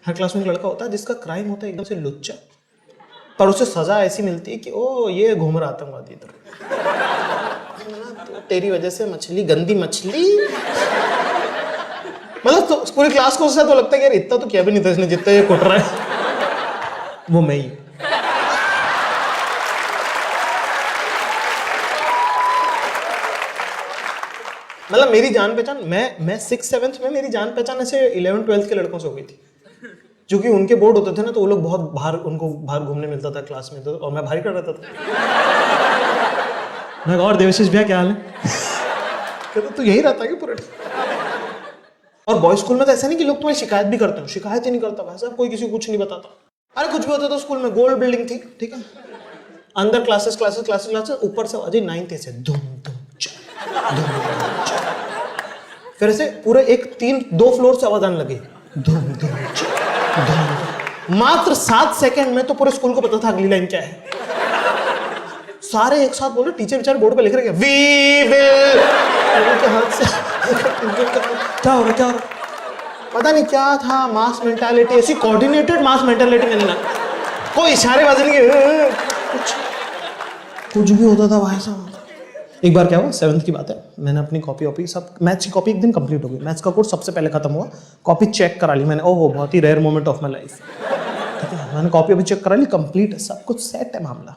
हर class में एक लड़का होता है जिसका क्राइम होता है एकदम से लुच्चा, पर उसे सजा ऐसी मिलती है कि ओ ये घूम रहा आतंकवादी इधर, तो तेरी वजह से मछली, गंदी मछली। मतलब तो पूरी क्लास को उससे तो लगता है कि यार इतना तो क्या भी नहीं था इसने जितना ये कुट रहा है। वो मैं ही। मतलब मेरी जान पहचान, मैं 6th-7th में मेरी जान पहचान ऐसे 11th-12th के लड़कों से हो गई थी, क्योंकि उनके बोर्ड होते थे ना, तो वो लोग बहुत बाहर, उनको बाहर घूमने मिलता था क्लास में, तो और मैं बाहर ही कर रहता था। मैं और देवशीष भैया क्या हाल है? कहते तू यही रहता है कि पूरे। और बॉयज स्कूल में तो ऐसा नहीं कि लोग तुम्हें शिकायत भी करते हो, शिकायत ही नहीं करता भाई साहब, कोई किसी को कुछ नहीं बताता। अरे कुछ भी होता था स्कूल में, गोल बिल्डिंग थी, ठीक है, अंदर क्लासेस, ऊपर से आवाजें 9th से धूम धूम फिर ऐसे पूरे 2 फ्लोर से आवाज आने लगी, धूम धूम धूम। मात्र 7 सेकंड में तो पूरे स्कूल को पता था अगली लाइन क्या है। सारे एक साथ बोले, टीचर बेचारे बोर्ड पे लिख रहे हैं वी विल, हाथ से क्या हो रहा पता नहीं क्या था, मास मेंटालिटी, ऐसी कोऑर्डिनेटेड मास मेंटालिटी नहीं ना, कोई इशारेबाजी नहीं, कुछ भी होता था भाई साहब। एक बार क्या हुआ, 7th की बात है, मैंने अपनी कॉपी सब, मैथ्स की कॉपी एक दिन कंप्लीट हो गई, मैथ्स का कोर्स सबसे पहले खत्म हुआ, कॉपी चेक करा ली मैंने, ओहो बहुत ही rare moment of my life, ठीक है, मैंने कॉपी अभी चेक करा ली, कंप्लीट है, सब कुछ सेट है मामला।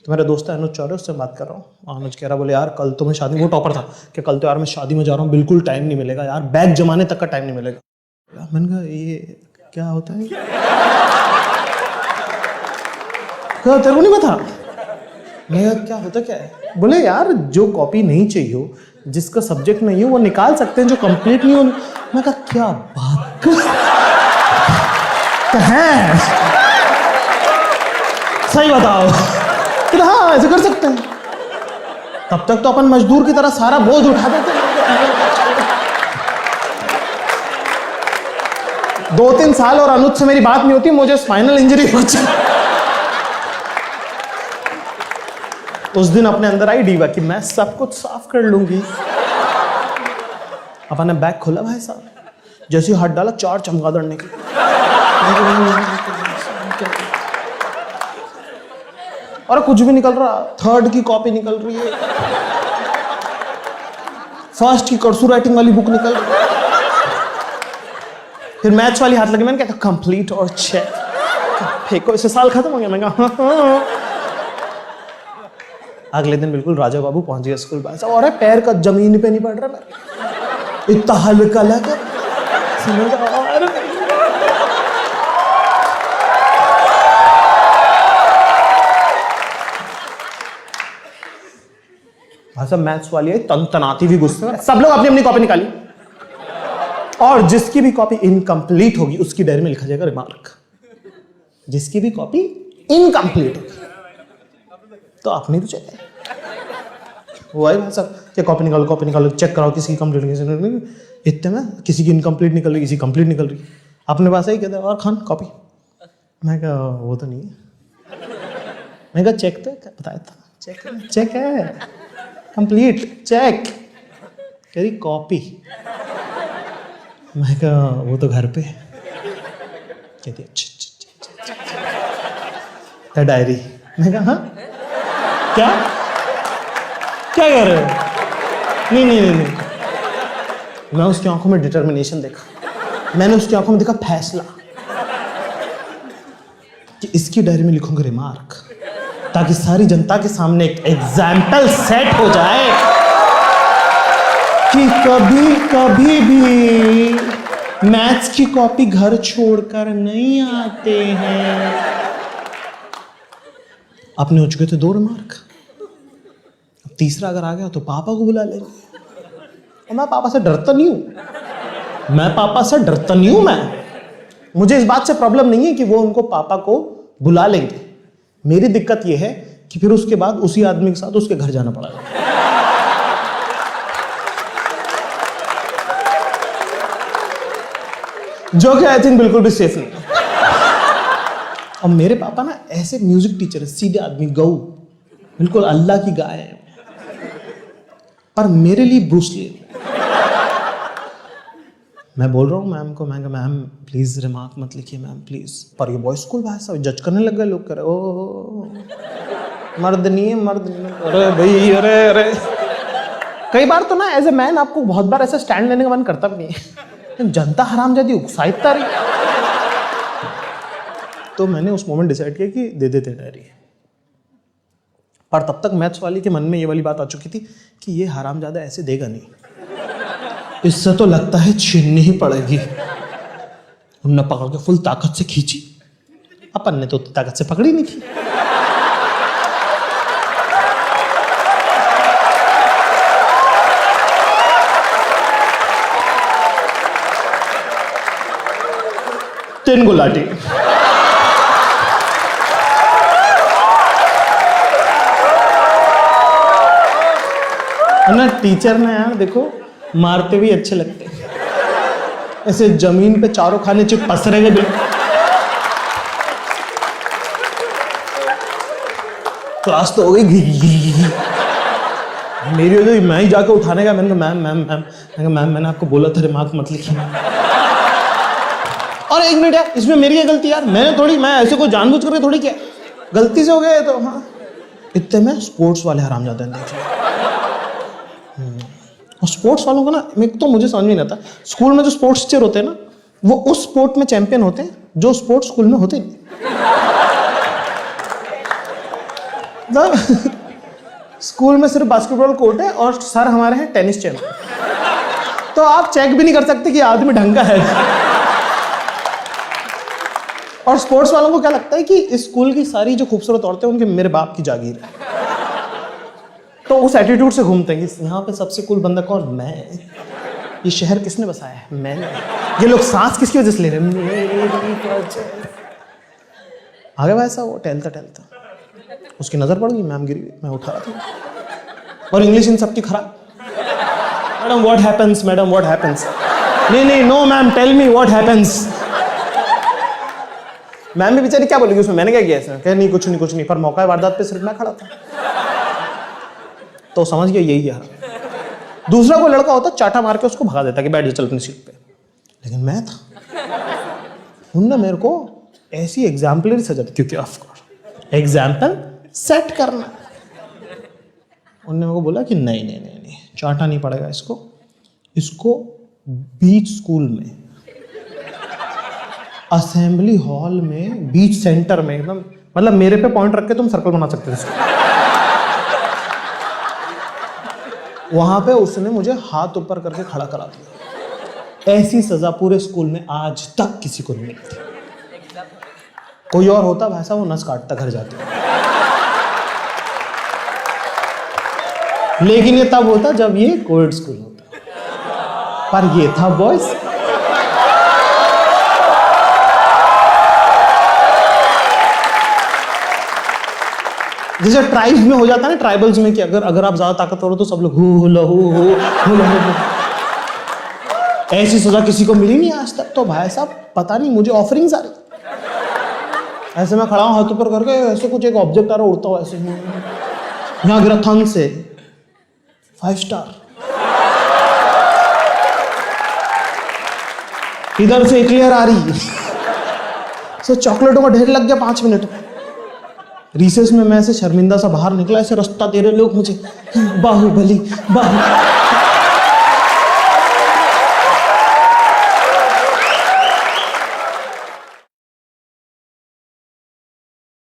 तो मेरा दोस्त है अनुज चौरे, उससे बात कर रहा हूँ, अनुज कह रहा, बोले यार कल तो मैं शादी, वो टॉपर था, कि कल तो यार मैं शादी में जा रहा हूँ, बिल्कुल टाइम नहीं मिलेगा यार, बैग जमाने तक का टाइम नहीं मिलेगा। मैंने कहा ये क्या होता है, तेरे को नहीं पता? मैं क्या होता क्या है? बोले यार जो कॉपी नहीं चाहिए हो, जिसका सब्जेक्ट नहीं हो, वो निकाल सकते हैं, जो कंप्लीट नहीं हो। मैं कहा क्या बात है, सही बताओ? कि हाँ ऐसे कर सकते हैं। तब तक तो अपन मजदूर की तरह सारा बोझ उठा देते हैं। 2-3 साल और अनुज से मेरी बात नहीं होती, मुझे स्पाइनल इंजरी हो चुकी। उस दिन अपने अंदर आई डीवा कि मैं सब कुछ साफ कर लूंगी। अपन ने बैग खोला भाई साहब, जैसे हाथ डाला 4 चमगादड़ निकले। और कुछ भी निकल रहा, 3rd की कॉपी निकल रही है, 1st की कर्सू राइटिंग वाली बुक निकल रही है, फिर मैथ्स वाली हाथ लगी, मैंने कहा कंप्लीट और चेक, फेंको इसे, साल खत्म हो गया। मैं कहा अगले दिन बिल्कुल राजा बाबू पहुंच गया स्कूल पास, और पैर का जमीन पे नहीं पड़ रहा, इतना हल्का लगा, समझ सब मैथ्स वाली है, तनाती भी गुस्से में, सब लोग अपनी अपनी कॉपी निकाली, और जिसकी भी कॉपी इनकम्प्लीट होगी उसकी डायरी में लिखा जाएगा रिमार्क, जिसकी भी कॉपी इनकम्प्लीट होगी तो अपनी तो चाहिए। वो आई भाई साहब, क्या कॉपी निकालो, चेक कराओ किसी की कंप्लीट, इतने में किसी की इनकम्प्लीट निकल रही, किसी कंप्लीट निकल रही, अपने पास ही कहते और खान कॉपी। मैं कहा वो तो नहीं है। मैं कहा चेक तो बताया था, चेक है कंप्लीट, चेक, कह रही कॉपी। मैं कहा वो तो घर पे। कहती अच्छा डायरी। मैं कहा हाँ क्या क्या कर रहे हो? नहीं, मैं उसकी आंखों में डिटर्मिनेशन देखा, मैंने उसकी आंखों में देखा फैसला कि इसकी डायरी में लिखूंगा रिमार्क, ताकि सारी जनता के सामने एक एग्जाम्पल सेट हो जाए कि कभी भी मैथ्स की कॉपी घर छोड़कर नहीं आते हैं। अपने हो चुके थे 2 रिमार्क, अब तीसरा अगर आ गया तो पापा को बुला लेंगे, और मैं पापा से डरता नहीं हूं, मैं मुझे इस बात से प्रॉब्लम नहीं है कि वो उनको पापा को बुला लेंगे। मेरी दिक्कत यह है कि फिर उसके बाद उसी आदमी के साथ उसके घर जाना पड़ेगा। जो कि आई थिंक बिल्कुल भी सेफ नहीं। और मेरे पापा ना ऐसे म्यूजिक टीचर है, सीधे आदमी, गऊ, बिल्कुल अल्लाह की गाय है, पर मेरे लिए ब्रूस ली। मैं बोल रहा हूँ मैम को, मैं मैम प्लीज रिमार्क मत लिखिए मैम प्लीज। पर ये बॉयज स्कूल भाई साहब जज करने लग गए लोग, कह रहे ओ मर्द नहीं है, मर्द नहीं है। अरे भाई अरे अरे, कई बार तो ना एज ए मैन आपको बहुत बार ऐसा स्टैंड लेने का मन करता भी नहीं है, जनता हरामजादी उत्साहितता रही। तो मैंने उस मोमेंट डिसाइड किया कि दे देते डायरी। पर तब तक मैथ्स वाली के मन में ये वाली बात आ चुकी थी कि ये हरामजादा ऐसे देगा नहीं, इससे तो लगता है छीननी ही पड़ेगी। उनने पकड़ के फुल ताकत से खींची, अपन ने तो ताकत से पकड़ी नहीं थी। तीन गुलाटी। ना टीचर ने यार देखो मारते भी अच्छे लगते, ऐसे जमीन पे चारों खाने चिप पसरे गए। क्लास तो हो गई मेरी हो गई, मैं ही जाके उठाने का। मैंने कहा मैम मैम मैम मैम मैंने आपको बोला था रिमार्क मत लिखिए। और एक मिनट यार, इसमें मेरी क्या गलती यार, मैं ऐसे को जानबूझ करके थोड़ी किया, गलती से हो गया तो। हाँ इतने में स्पोर्ट्स वाले हरामजादे हैं देखिए। और स्पोर्ट्स वालों को ना मुझे समझ में नहीं आता, स्कूल में जो स्पोर्ट्स टीचर होते हैं ना वो उस स्पोर्ट में चैंपियन होते हैं जो स्पोर्ट्स स्कूल में होते नहीं। स्कूल में सिर्फ बास्केटबॉल कोर्ट है और सर हमारे हैं टेनिस चैंपियन, तो आप चेक भी नहीं कर सकते कि आदमी ढंग का है। और स्पोर्ट्स वालों को क्या लगता है कि इस स्कूल की सारी जो खूबसूरत औरतें उनके मेरे बाप की जागीर है, तो उस एटीट्यूड से घूमते हैं कि यहाँ पे सबसे कूल बंदा कौन, मैं। ये शहर किसने बसाया है, मैंने। ये लोग सांस किसकी वजह से ले रहे हैं। आगे वैसा वो टहलता उसकी नजर पड़ गई, मैम गिरी, मैं उठा रहा था और इंग्लिश इन सबकी खराब। Madam what happens, madam what happens. नहीं no ma'am tell me what happens. Ma'am भी बेचारी क्या बोलेगी उसमें, मैंने क्या किया इसमें, कह नहीं कुछ नहीं। पर मौका वारदात पे सिर्फ मैं खड़ा था, तो समझ गया यही है। दूसरा कोई लड़का होता चाटा मार के उसको भगा देता कि बैठ जा चल अपनी सीट पे, लेकिन मैं था, उनने मेरे को ऐसी एग्जाम्पलरी सजा दी, क्योंकि ऑफ कोर्स एग्जाम्पल सेट करना। उनने मेरे को बोला कि नहीं चाटा नहीं पड़ेगा इसको बीच स्कूल में, असेंबली हॉल में, बीच सेंटर में, एकदम मतलब मेरे पे पॉइंट रख के तुम सर्कल बना सकते थे। वहां पे उसने मुझे हाथ ऊपर करके खड़ा करा दिया। ऐसी सजा पूरे स्कूल में आज तक किसी को नहीं मिली थी। कोई और होता वैसा वो नस काटता घर जाते, लेकिन ये तब होता जब ये कोविड स्कूल होता, पर ये था बॉयज। जैसे ट्राइब्स में हो जाता है ना, ट्राइबल्स में कि अगर आप ज्यादा ताकतवर हो तो सब लोग हु लहू। ऐसी सजा किसी को मिली नहीं आज तक। तो भाई साहब पता नहीं मुझे ऑफरिंग्स आ रही, ऐसे मैं खड़ा हूं हाथ ऊपर करके, ऐसे कुछ एक ऑब्जेक्ट आ रहा उड़ता हुआ, ऐसे यहां गिरा थंग से 5 स्टार, इधर से क्लियर आ रही। सो चॉकलेटों का ढेर लग गया 5 मिनट में। रिसेस में मैं ऐसे शर्मिंदा सा बाहर निकला, ऐसे रास्ता दे रहे लोग मुझे, बाहुबली बाहुबली।